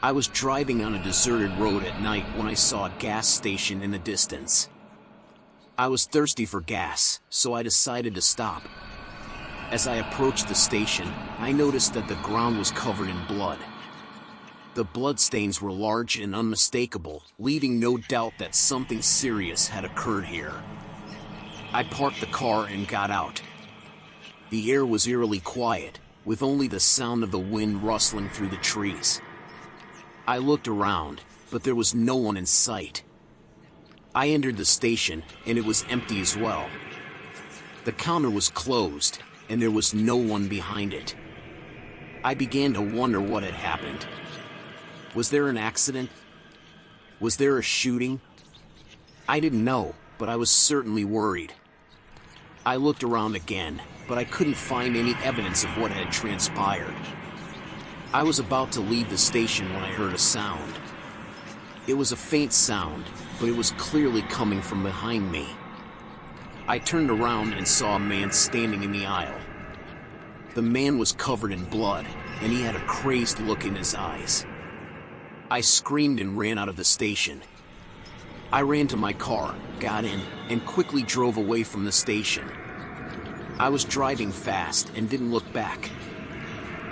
I was driving on a deserted road at night when I saw a gas station in the distance. I was thirsty for gas, so I decided to stop. As I approached the station, I noticed that the ground was covered in blood. The bloodstains were large and unmistakable, leaving no doubt that something serious had occurred here. I parked the car and got out. The air was eerily quiet, with only the sound of the wind rustling through the trees. I looked around, but there was no one in sight. I entered the station, and it was empty as well. The counter was closed, and there was no one behind it. I began to wonder what had happened. Was there an accident? Was there a shooting? I didn't know, but I was certainly worried. I looked around again, but I couldn't find any evidence of what had transpired. I was about to leave the station when I heard a sound. It was a faint sound, but it was clearly coming from behind me. I turned around and saw a man standing in the aisle. The man was covered in blood, and he had a crazed look in his eyes. I screamed and ran out of the station. I ran to my car, got in, and quickly drove away from the station. I was driving fast and didn't look back.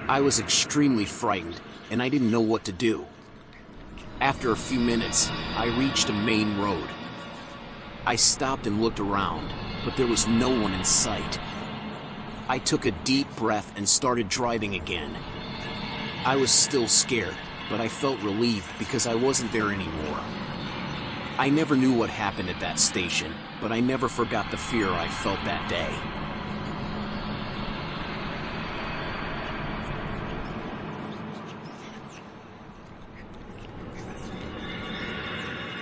I was extremely frightened, and I didn't know what to do. After a few minutes, I reached a main road. I stopped and looked around, but there was no one in sight. I took a deep breath and started driving again. I was still scared, but I felt relieved because I wasn't there anymore. I never knew what happened at that station, but I never forgot the fear I felt that day.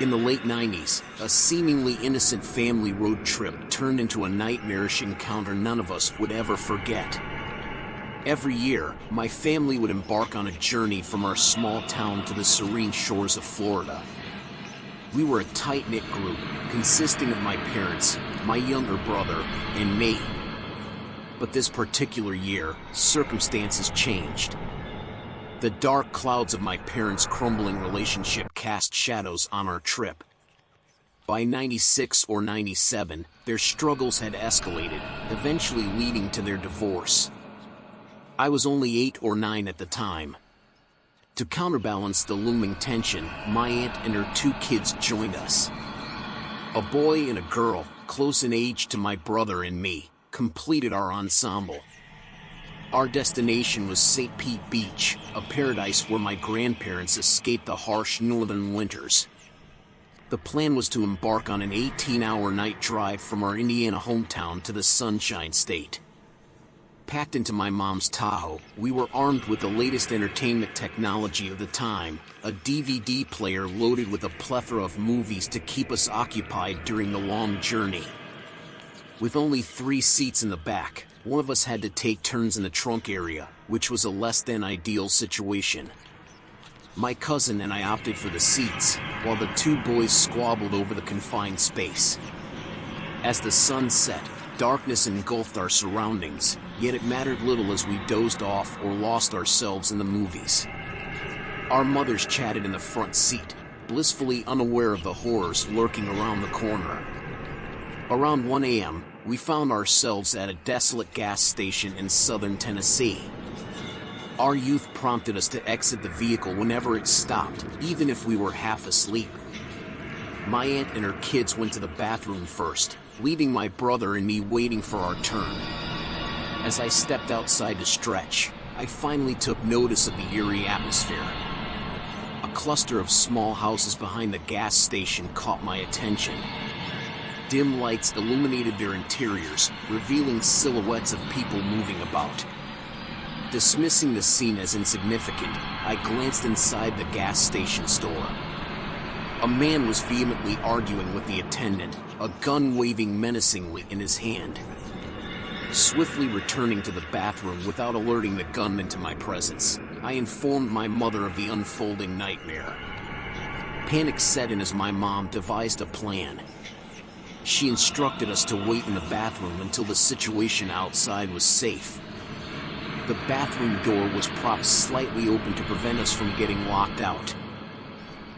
In the late 90s, a seemingly innocent family road trip turned into a nightmarish encounter none of us would ever forget. Every year, my family would embark on a journey from our small town to the serene shores of Florida. We were a tight-knit group, consisting of my parents, my younger brother, and me. But this particular year, circumstances changed. The dark clouds of my parents' crumbling relationship cast shadows on our trip. By 96 or 97, their struggles had escalated, eventually leading to their divorce. I was only 8 or 9 at the time. To counterbalance the looming tension, my aunt and her 2 kids joined us. A boy and a girl, close in age to my brother and me, completed our ensemble. Our destination was St. Pete Beach, a paradise where my grandparents escaped the harsh northern winters. The plan was to embark on an 18-hour night drive from our Indiana hometown to the Sunshine State. Packed into my mom's Tahoe, we were armed with the latest entertainment technology of the time, a DVD player loaded with a plethora of movies to keep us occupied during the long journey. With only 3 seats in the back, one of us had to take turns in the trunk area, which was a less than ideal situation. My cousin and I opted for the seats, while the 2 boys squabbled over the confined space. As the sun set, darkness engulfed our surroundings, yet it mattered little as we dozed off or lost ourselves in the movies. Our mothers chatted in the front seat, blissfully unaware of the horrors lurking around the corner. Around 1 a.m., we found ourselves at a desolate gas station in southern Tennessee. Our youth prompted us to exit the vehicle whenever it stopped, even if we were half asleep. My aunt and her kids went to the bathroom first, leaving my brother and me waiting for our turn. As I stepped outside to stretch, I finally took notice of the eerie atmosphere. A cluster of small houses behind the gas station caught my attention. Dim lights illuminated their interiors, revealing silhouettes of people moving about. Dismissing the scene as insignificant, I glanced inside the gas station store. A man was vehemently arguing with the attendant, a gun waving menacingly in his hand. Swiftly returning to the bathroom without alerting the gunman to my presence, I informed my mother of the unfolding nightmare. Panic set in as my mom devised a plan. She instructed us to wait in the bathroom until the situation outside was safe. The bathroom door was propped slightly open to prevent us from getting locked out.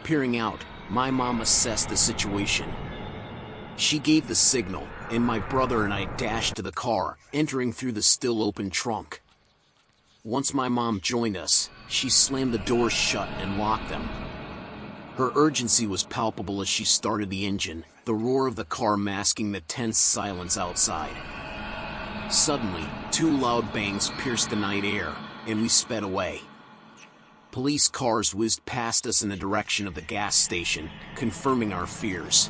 Peering out, my mom assessed the situation. She gave the signal, and my brother and I dashed to the car, entering through the still open trunk. Once my mom joined us, she slammed the doors shut and locked them. Her urgency was palpable as she started the engine, the roar of the car masking the tense silence outside. Suddenly, two loud bangs pierced the night air, and we sped away. Police cars whizzed past us in the direction of the gas station, confirming our fears.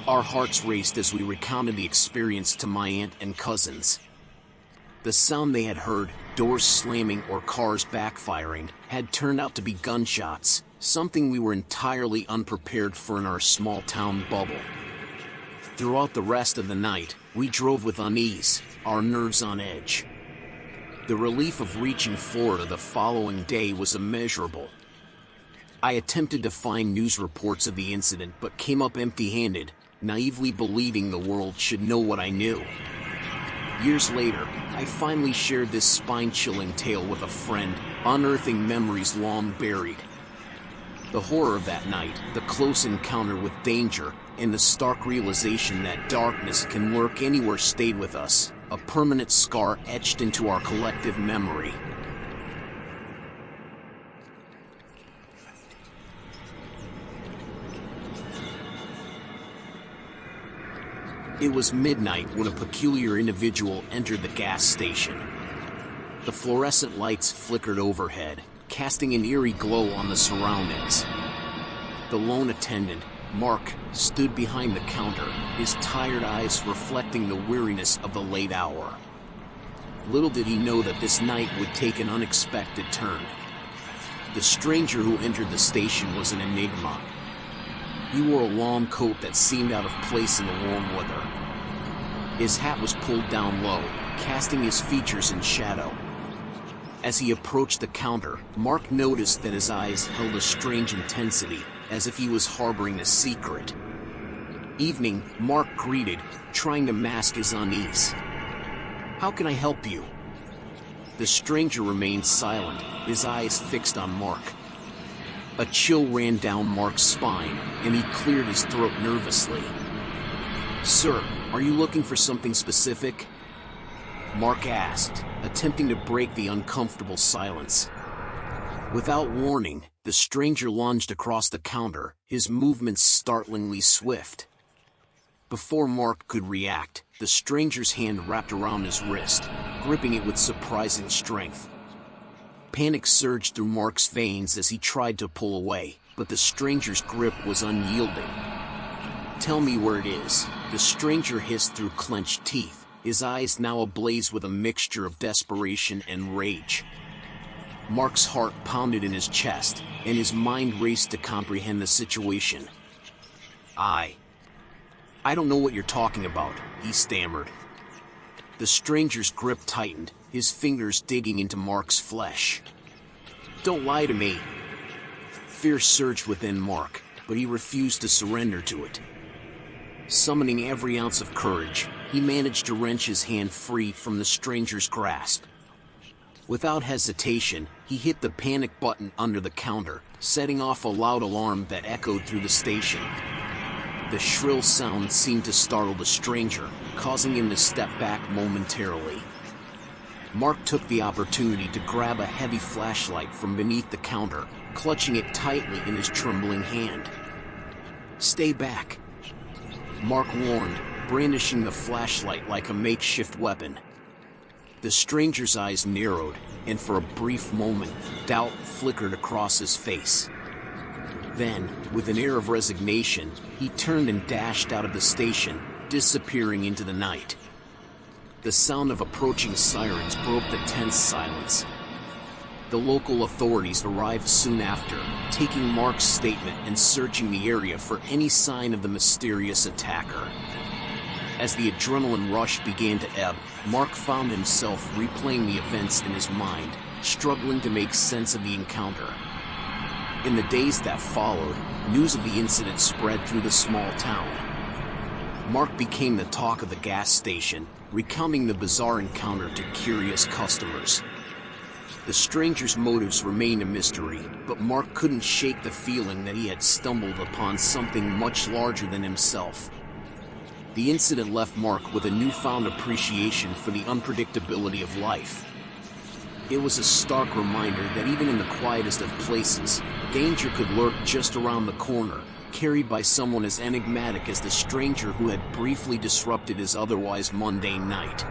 Our hearts raced as we recounted the experience to my aunt and cousins. The sound they had heard, doors slamming or cars backfiring, had turned out to be gunshots, something we were entirely unprepared for in our small-town bubble. Throughout the rest of the night, we drove with unease, our nerves on edge. The relief of reaching Florida the following day was immeasurable. I attempted to find news reports of the incident but came up empty-handed, naively believing the world should know what I knew. Years later, I finally shared this spine-chilling tale with a friend, unearthing memories long buried. The horror of that night, the close encounter with danger, and the stark realization that darkness can lurk anywhere stayed with us, a permanent scar etched into our collective memory. It was midnight when a peculiar individual entered the gas station. The fluorescent lights flickered overhead, casting an eerie glow on the surroundings. The lone attendant, Mark, stood behind the counter, his tired eyes reflecting the weariness of the late hour. Little did he know that this night would take an unexpected turn. The stranger who entered the station was an enigma. He wore a long coat that seemed out of place in the warm weather. His hat was pulled down low, casting his features in shadow. As he approached the counter, Mark noticed that his eyes held a strange intensity, as if he was harboring a secret. "Evening," Mark greeted, trying to mask his unease. "How can I help you?" The stranger remained silent, his eyes fixed on Mark. A chill ran down Mark's spine, and he cleared his throat nervously. "Sir, are you looking for something specific?" Mark asked, attempting to break the uncomfortable silence. Without warning, the stranger lunged across the counter, his movements startlingly swift. Before Mark could react, the stranger's hand wrapped around his wrist, gripping it with surprising strength. Panic surged through Mark's veins as he tried to pull away, but the stranger's grip was unyielding. "Tell me where it is," the stranger hissed through clenched teeth, his eyes now ablaze with a mixture of desperation and rage. Mark's heart pounded in his chest, and his mind raced to comprehend the situation. I don't know what you're talking about," he stammered. The stranger's grip tightened, his fingers digging into Mark's flesh. "Don't lie to me." Fear surged within Mark, but he refused to surrender to it. Summoning every ounce of courage, he managed to wrench his hand free from the stranger's grasp. Without hesitation, he hit the panic button under the counter, setting off a loud alarm that echoed through the station. The shrill sound seemed to startle the stranger, causing him to step back momentarily. Mark took the opportunity to grab a heavy flashlight from beneath the counter, clutching it tightly in his trembling hand. "Stay back," Mark warned, brandishing the flashlight like a makeshift weapon. The stranger's eyes narrowed, and for a brief moment, doubt flickered across his face. Then, with an air of resignation, he turned and dashed out of the station, disappearing into the night. The sound of approaching sirens broke the tense silence. The local authorities arrived soon after, taking Mark's statement and searching the area for any sign of the mysterious attacker. As the adrenaline rush began to ebb, Mark found himself replaying the events in his mind, struggling to make sense of the encounter. In the days that followed, news of the incident spread through the small town. Mark became the talk of the gas station, recounting the bizarre encounter to curious customers. The stranger's motives remained a mystery, but Mark couldn't shake the feeling that he had stumbled upon something much larger than himself. The incident left Mark with a newfound appreciation for the unpredictability of life. It was a stark reminder that even in the quietest of places, danger could lurk just around the corner, carried by someone as enigmatic as the stranger who had briefly disrupted his otherwise mundane night.